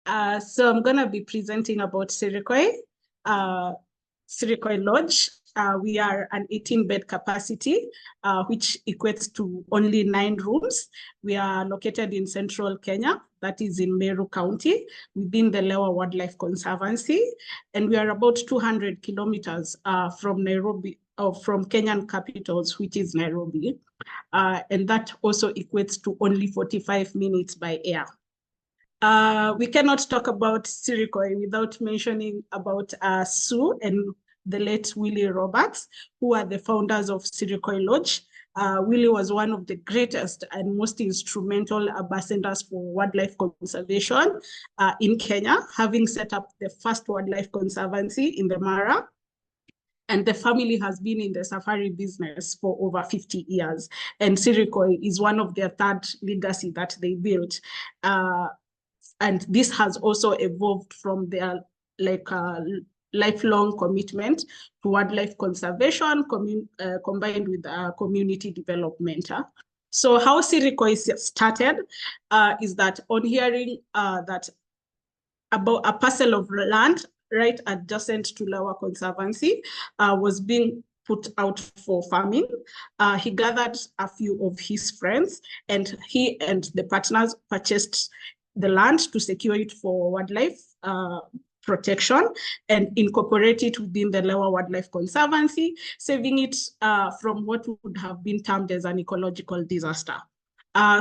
So I'm going to be presenting about Sirikoi, Sirikoi Lodge. We are an 18-bed capacity, which equates to only 9 rooms. We are located in central Kenya, that is in Meru County, within the Lewa Wildlife Conservancy. And we are about 200 kilometers from Nairobi, or from Kenyan capitals, which is Nairobi. And that also equates to only 45 minutes by air. We cannot talk about Sirikoi without mentioning about Sue and the late Willie Roberts, who are the founders of Sirikoi Lodge. Willie was one of the greatest and most instrumental ambassadors for wildlife conservation in Kenya, having set up the first wildlife conservancy in the Mara. And the family has been in the safari business for over 50 years. And Sirikoi is one of their third legacy that they built. And this has also evolved from their lifelong commitment to wildlife conservation combined with community development. So how Sirikoi started is that on hearing that about a parcel of land right adjacent to Lewa Conservancy was being put out for farming. He gathered a few of his friends, and he and the partners purchased the land to secure it for wildlife protection and incorporate it within the Lewa Wildlife Conservancy, saving it from what would have been termed as an ecological disaster.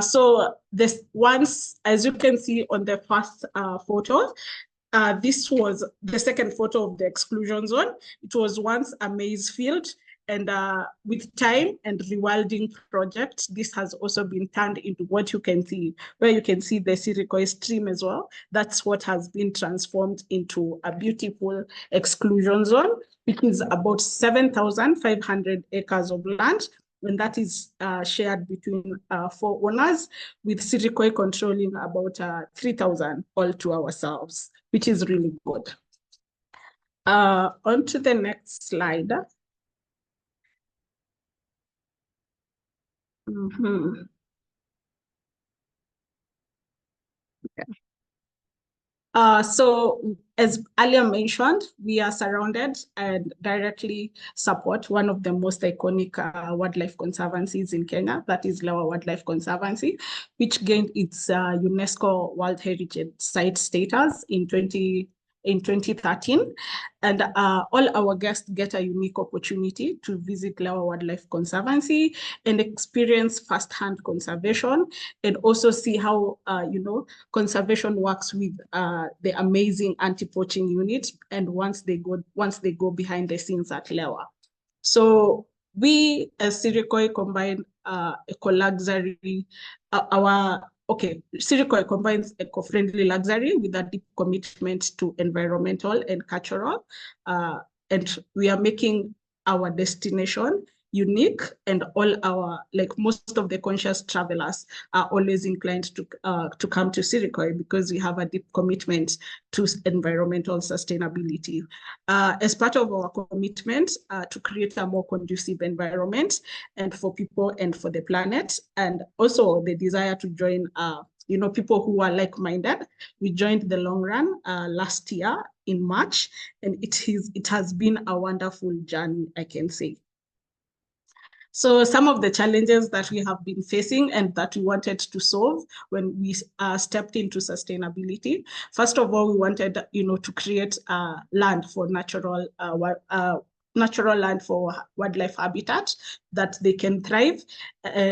So this once, as you can see on the first photo, this was the second photo of the exclusion zone. It was once a maize field, and with time and rewilding project, this has also been turned into what you can see, where you can see the Sirikoi stream as well. That's what has been transformed into a beautiful exclusion zone, which is about 7,500 acres of land. And that is shared between 4 owners, with Sirikoi controlling about 3,000 all to ourselves, which is really good. On to the next slide. Okay. So as earlier mentioned, we are surrounded and directly support one of the most iconic wildlife conservancies in Kenya, that is Lewa Wildlife Conservancy, which gained its UNESCO World Heritage Site status in 2013. And all our guests get a unique opportunity to visit Lewa Wildlife Conservancy and experience firsthand conservation, and also see how conservation works with the amazing anti-poaching unit, and once they go behind the scenes at Lewa. So we as Sirikoi combine eco-luxury, Sirikoi combines eco-friendly luxury with a deep commitment to environmental and cultural, and we are making our destination unique, and all our, most of the conscious travelers are always inclined to come to Sirikoi because we have a deep commitment to environmental sustainability. As part of our commitment to create a more conducive environment and for people and for the planet, and also the desire to join people who are like-minded. We joined the long run last year in March, and it has been a wonderful journey, I can say. So some of the challenges that we have been facing and that we wanted to solve when we stepped into sustainability. First of all, we wanted, to create land for natural land for wildlife habitat that they can thrive.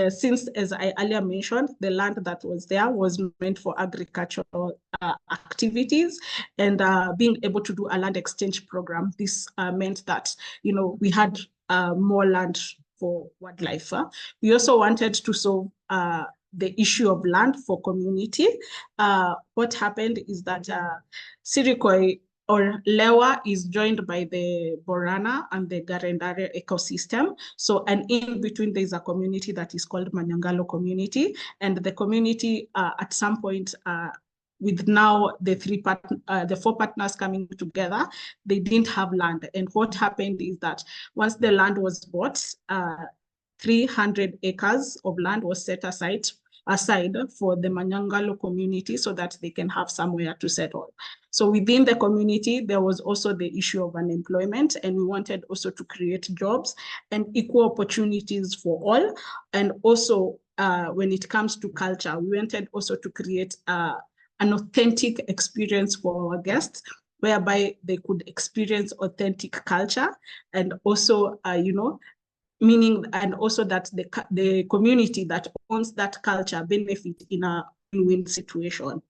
Since, as I earlier mentioned, the land that was there was meant for agricultural activities, and being able to do a land exchange program, this meant that, we had more land for wildlife. We also wanted to solve the issue of land for community. What happened is that Sirikoi or Lewa is joined by the Borana and the Garendare ecosystem. So, and in between there's a community that is called Manyangalo community, and the community at some point, with now the 4 partners coming together, they didn't have land. And what happened is that once the land was bought, 300 acres of land was set aside aside for the Manyangalo community so that they can have somewhere to settle. So within the community, there was also the issue of unemployment, and we wanted also to create jobs and equal opportunities for all. And also when it comes to culture, we wanted also to create an authentic experience for our guests, whereby they could experience authentic culture, and also, meaning, and also that the community that owns that culture benefit in a win-win situation.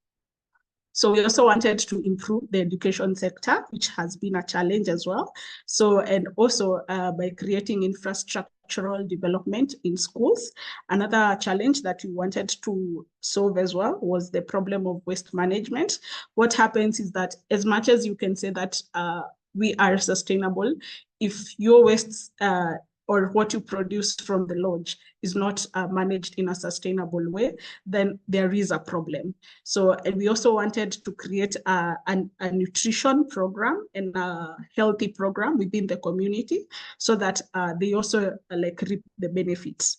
So we also wanted to improve the education sector, which has been a challenge as well. So, and also by creating infrastructural development in schools. Another challenge that we wanted to solve as well was the problem of waste management. What happens is that as much as you can say that we are sustainable, if your wastes or what you produce from the lodge is not managed in a sustainable way, then there is a problem. So, and we also wanted to create a nutrition program and a healthy program within the community so that they also reap the benefits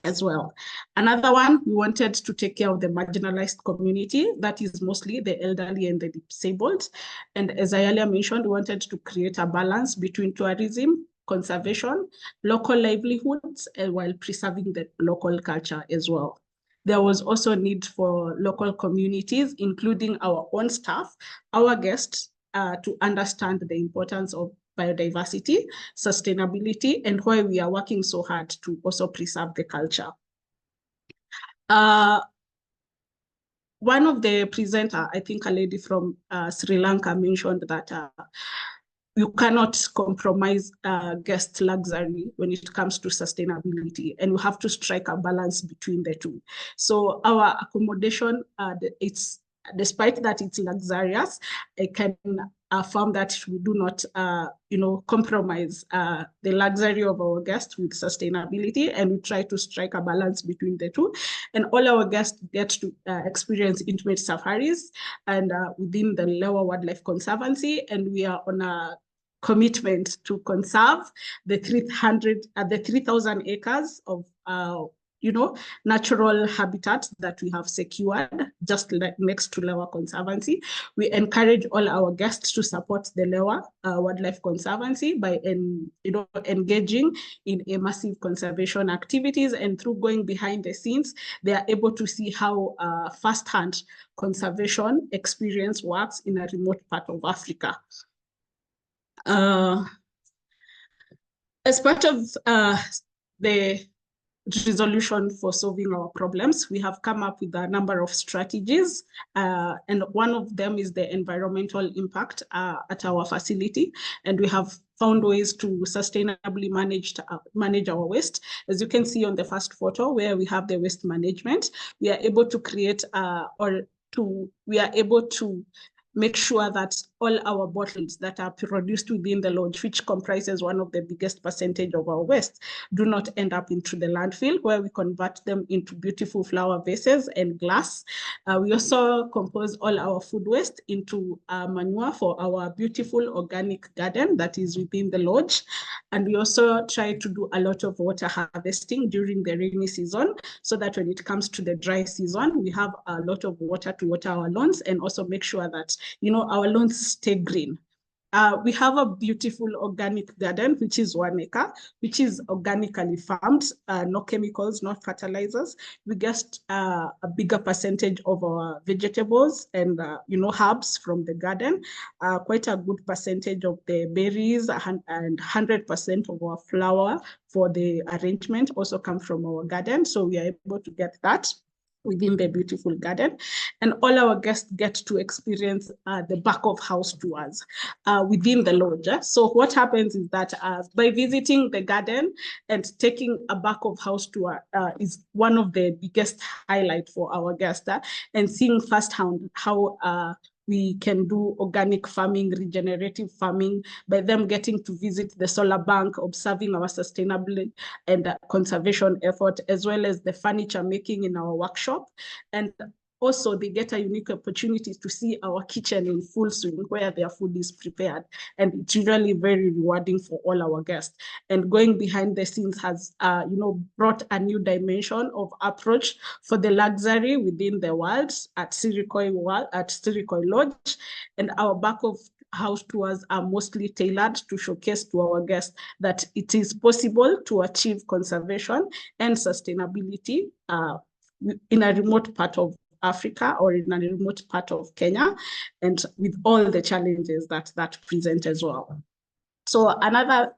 as well. Another one, we wanted to take care of the marginalized community, that is mostly the elderly and the disabled. And as I earlier mentioned, we wanted to create a balance between tourism, conservation, local livelihoods, and while preserving the local culture as well. There was also a need for local communities, including our own staff, our guests, to understand the importance of biodiversity, sustainability, and why we are working so hard to also preserve the culture. One of the presenter, I think a lady from Sri Lanka, mentioned that you cannot compromise guest luxury when it comes to sustainability, and you have to strike a balance between the two. So our accommodation, it's despite that it's luxurious, I can affirm that we do not, compromise the luxury of our guests with sustainability, and we try to strike a balance between the two. And all our guests get to experience intimate safaris and within the Lewa Wildlife Conservancy, and we are on a commitment to conserve the 3,000 acres of natural habitat that we have secured just next to Lewa Conservancy. We encourage all our guests to support the Lewa Wildlife Conservancy by engaging in a massive conservation activities, and through going behind the scenes, they are able to see how first-hand conservation experience works in a remote part of Africa. As part of the resolution for solving our problems, we have come up with a number of strategies, and one of them is the environmental impact at our facility, and we have found ways to sustainably manage our waste. As you can see on the first photo where we have the waste management, we are able to create make sure that all our bottles that are produced within the lodge, which comprises one of the biggest percentage of our waste, do not end up into the landfill, where we convert them into beautiful flower vases and glass. We also compose all our food waste into manure for our beautiful organic garden that is within the lodge. And we also try to do a lot of water harvesting during the rainy season, so that when it comes to the dry season, we have a lot of water to water our lawns, and also make sure that our lawns stay green. We have a beautiful organic garden, which is 1 acre, which is organically farmed, no chemicals, no fertilizers. We get a bigger percentage of our vegetables and herbs from the garden, quite a good percentage of the berries, and 100% of our flour for the arrangement also come from our garden. So we are able to get that within the beautiful garden, and all our guests get to experience the back of house tours within the lodge. So what happens is that by visiting the garden and taking a back of house tour is one of the biggest highlight for our guests, and seeing firsthand how we can do organic farming, regenerative farming, by them getting to visit the solar bank, observing our sustainability and conservation effort, as well as the furniture making in our workshop. And also they get a unique opportunity to see our kitchen in full swing where their food is prepared. And it's really very rewarding for all our guests. And going behind the scenes has, brought a new dimension of approach for the luxury within the world at Sirikoi Lodge. And our back of house tours are mostly tailored to showcase to our guests that it is possible to achieve conservation and sustainability in a remote part of Africa or in a remote part of Kenya, and with all the challenges that present as well. So another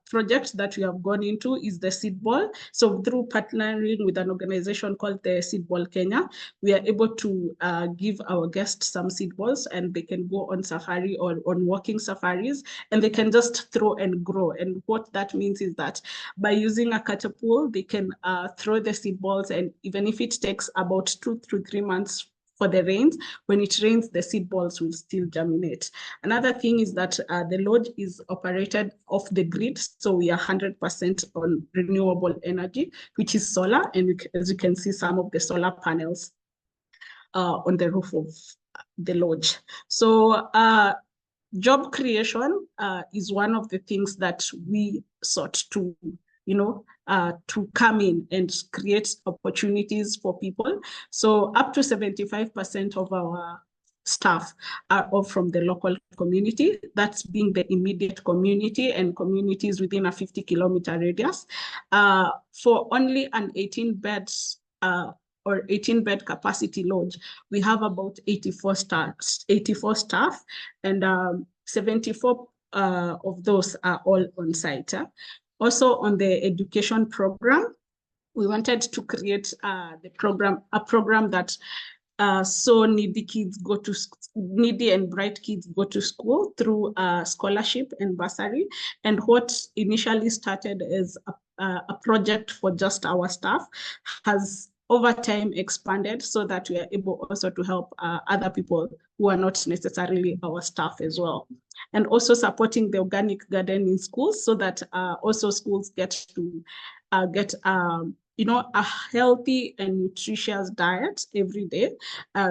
project that we have gone into is the Seed Ball. So through partnering with an organization called the Seed Ball Kenya, we are able to give our guests some seed balls, and they can go on safari or on walking safaris, and they can just throw and grow. And what that means is that by using a catapult, they can throw the seed balls, and even if it takes about 2 to 3 months for the rains, when it rains, the seed balls will still germinate. Another thing is that the lodge is operated off the grid, so we are 100% on renewable energy, which is solar, and as you can see, some of the solar panels on the roof of the lodge. So job creation is one of the things that we sought to to come in and create opportunities for people. So up to 75% of our staff are all from the local community, that's being the immediate community and communities within a 50-kilometer radius. For only an 18-beds or 18-bed capacity lodge, we have about 84 staff, and 74 of those are all on site. Also on the education program, we wanted to create a program that so needy and bright kids go to school through scholarship and bursary. And what initially started as a project for just our staff has over time expanded so that we are able also to help other people who are not necessarily our staff as well. And also supporting the organic garden in schools so that also schools get to get a healthy and nutritious diet every day.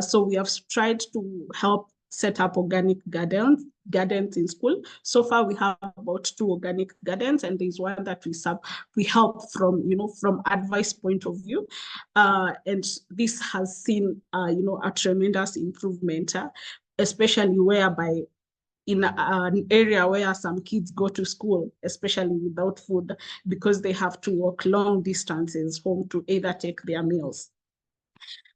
So we have tried to help set up organic gardens in school. So far, we have about 2 organic gardens, and there's one that we help from advice point of view, and this has seen a tremendous improvement, especially whereby in an area where some kids go to school, especially without food, because they have to walk long distances home to either take their meals.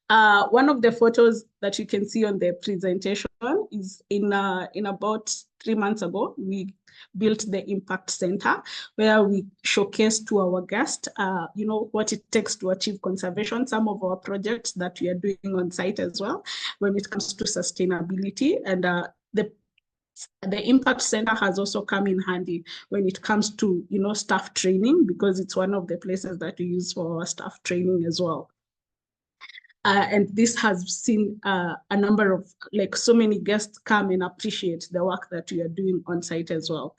One of the photos that you can see on the presentation is in about 3 months ago, we built the Impact Center, where we showcase to our guests, what it takes to achieve conservation, some of our projects that we are doing on site as well, when it comes to sustainability. And the Impact Center has also come in handy when it comes to, staff training, because it's one of the places that we use for our staff training as well. And this has seen a number of, so many guests come and appreciate the work that we are doing on site as well.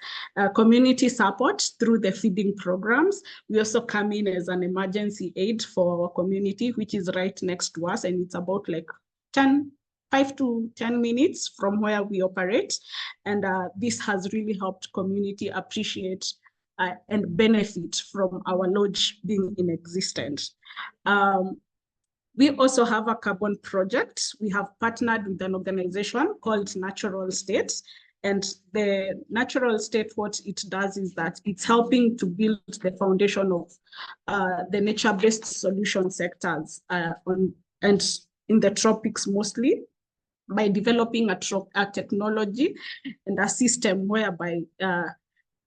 Community support through the feeding programs. We also come in as an emergency aid for our community, which is right next to us. And it's about 5 to 10 minutes from where we operate. And this has really helped community appreciate and benefit from our lodge being in existence. We also have a carbon project. We have partnered with an organization called Natural States. And the Natural State, what it does is that it's helping to build the foundation of the nature-based solution sectors and in the tropics mostly, by developing a technology and a system whereby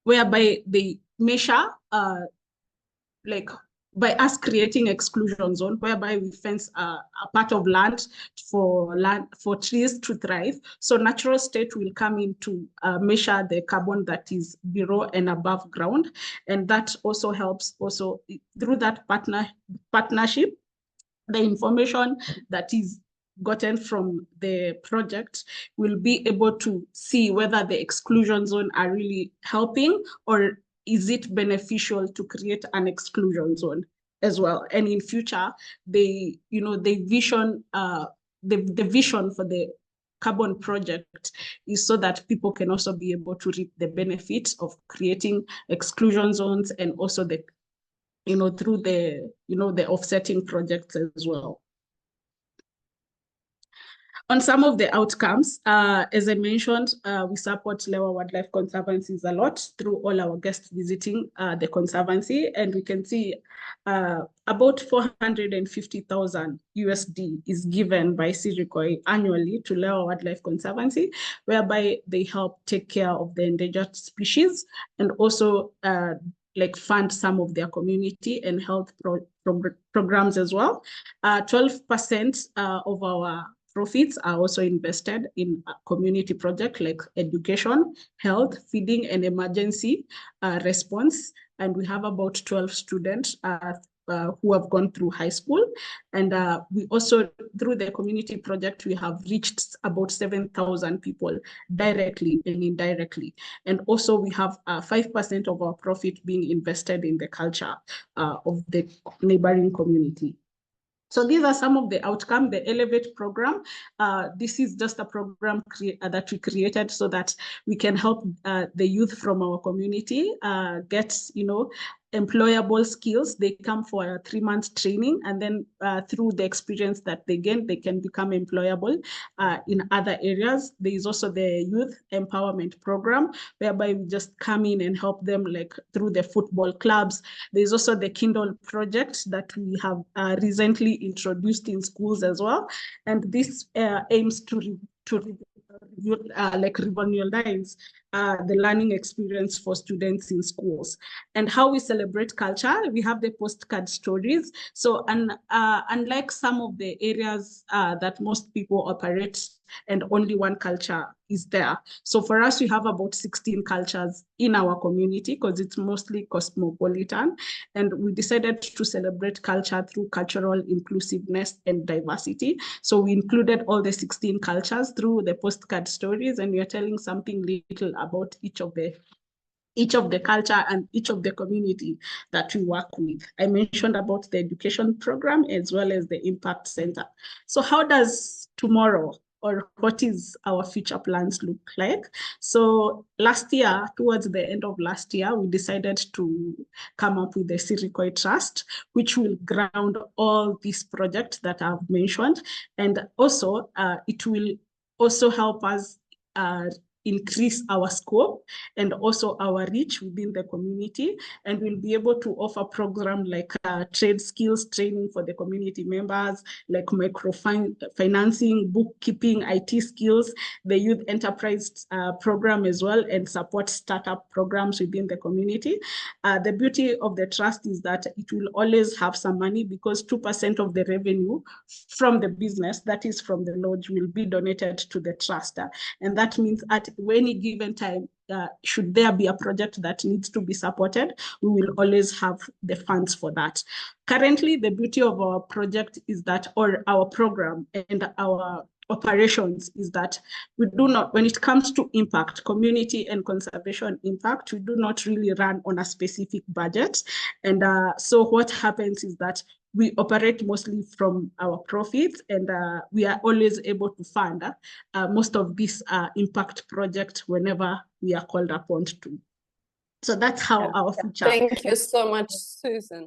they measure by us creating exclusion zone, whereby we fence a part of land for trees to thrive. So Natural State will come in to measure the carbon that is below and above ground. And that also helps through that partnership, the information that is gotten from the project will be able to see whether the exclusion zone are really helping, or is it beneficial to create an exclusion zone as well. And in future, they vision the vision for the carbon project is so that people can also be able to reap the benefits of creating exclusion zones, and also the, through the, the offsetting projects as well. On some of the outcomes, as I mentioned, we support Lewa Wildlife Conservancies a lot through all our guests visiting the conservancy, and we can see about 450,000 USD is given by Sirikoi annually to Lewa Wildlife Conservancy, whereby they help take care of the endangered species, and also like fund some of their community and health programs as well. 12% of our profits are also invested in a community project like education, health, feeding, and emergency response. And we have about 12 students who have gone through high school. And we also, through the community project, we have reached about 7,000 people directly and indirectly. And also we have 5% of our profit being invested in the culture of the neighboring community. So these are some of the outcomes. The Elevate program, this is just a program that we created so that we can help the youth from our community get, employable skills. They come for a 3-month training, and then through the experience that they gain, they can become employable in other areas. There is also the youth empowerment program, whereby we just come in and help them, like through the football clubs. There's also the Kindle project that we have recently introduced in schools as well. And this aims to like revolutionize the learning experience for students in schools. And how we celebrate culture, we have the postcard stories. So unlike some of the areas that most people operate and only one culture is there. So for us, we have about 16 cultures in our community because it's mostly cosmopolitan. And we decided to celebrate culture through cultural inclusiveness and diversity. So we included all the 16 cultures through the postcard stories, and we are telling something little about each of the culture and each of the community that we work with. I mentioned about the education program as well as the impact center. So how does tomorrow, or what is our future plans look like? So last year, towards the end of last year, we decided to come up with the Sirikoi Trust, which will ground all these projects that I've mentioned. And also, it will also help us increase our scope and also our reach within the community, and we'll be able to offer programs like trade skills training for the community members, like microfinancing, bookkeeping, IT skills, the youth enterprise program as well, and support startup programs within the community. The beauty of the trust is that it will always have some money, because 2% of the revenue from the business, that is from the lodge, will be donated to the trust. And that means at any given time, should there be a project that needs to be supported, we will always have the funds for that. Currently, the beauty of our project is that, or our program and our operations, is that we do not, when it comes to impact, community and conservation impact, we do not really run on a specific budget. And so what happens is that we operate mostly from our profits, and we are always able to fund most of these impact projects whenever we are called upon to. So that's how our future. Thank you so much, Susan.